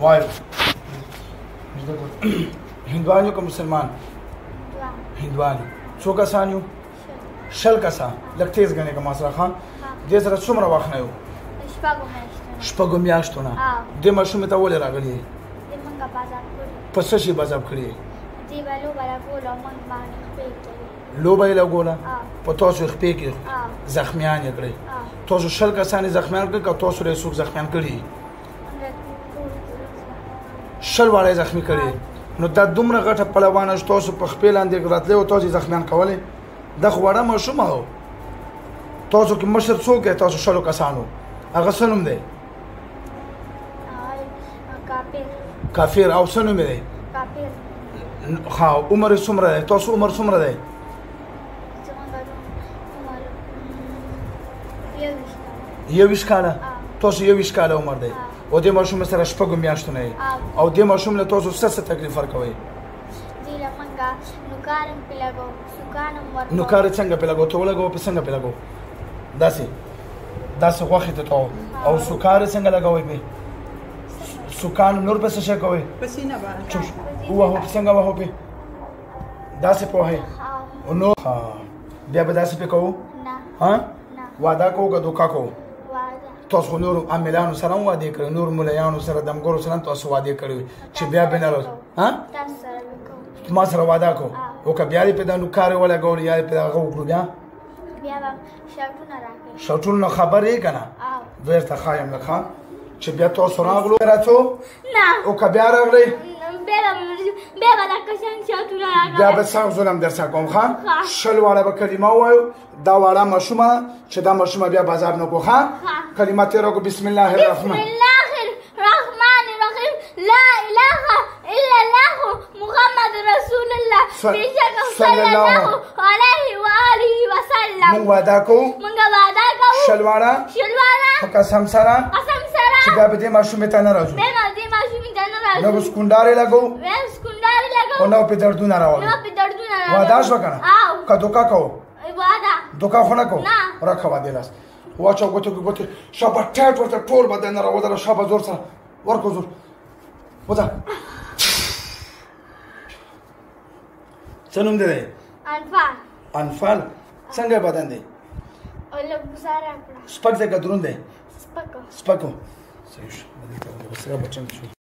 وایو هندوان یو که مسلمان هندوان څو کسان یو شل کسان لږ تیز ګڼې که ما سره ښه دې سره څومره وخت نه یو شپږو میاشتو نه دې ماشومې ته ولې راغلي یې په څه شي بازاب کړي یې لوبه یې لګوله په تاسو یې خپې کې زخمیان یې کړی تاسو شل کسان یې زخمیان کړي که تاسو یې څوک زخمیان کړي شل واړه یې زخمي کړي نو دا دومره غټه پلوانه چې تاسو په خپې لاندې راتلی او تاسو یې زخمیان کولی دا خو وړه ماشومه و تاسو کې مشر څوک دی تاسو شلو کسانو هغه څه نوم دی کافر او څه نوم یې دی ها عمر یې څومره دی تاسو عمر څومره دی 21 کاله تاسو 21 کاله عمر دی او دې ماشوم سره شپږو میاشتو نه او دې ماشوم له تاسو څه تکلیف ورکوي نوکار څنګه په لګو ته ولګو په څنګه په لګو داسې غوښې ته تو او سوکار څنګه لګوي په سوکان نور په څه شي کوي پسینه باندې واه په څنګه واه په داسې په هي او نو بیا به داسې په کوو ها وعده کوو که دوکا کوو تاسو نور عاملانو سره وعده کړو نور مليانو سره دمګورو سره تاسو وعده کړو چې بیا به نه راځو ها ما سره وعده کو او که بیا دې په دانو کار ولا ګول یا په هغه وکړو بیا شاوټونه خبرې کنه ورته خایم لخوا چې بیا تاسو راغلو راځو نه او که بیا راغلی بیا به څنګه ظلم درڅ کوم ښه شل واړه به کلمه ووایو دا واړه ماشومه چې دا ماشومه بیا بازار نه کو ښه کلمه تېره کو بسم الله الرحمن الرحیم لا اله الا الله محمد رسول الله صلی الله علیه و آله وسلم مونږ وعده کوو شل واړه په قسم سره چې بیا به دې ماشومې ته نه راځو نه به سکونډارې لګو او نه په دردونه راولو وعده شوه که نه که دوکه کوو دوکه خو نه کوو راکه وعدې لاس واچوه ګوتې شابه ټیټ ورته ټول بدن نه راودله شابه زور سره ورکو زور وځه څه نوم دی انفال څنګه بدن دی سپک دی که دروند دی سپکو صحیح شو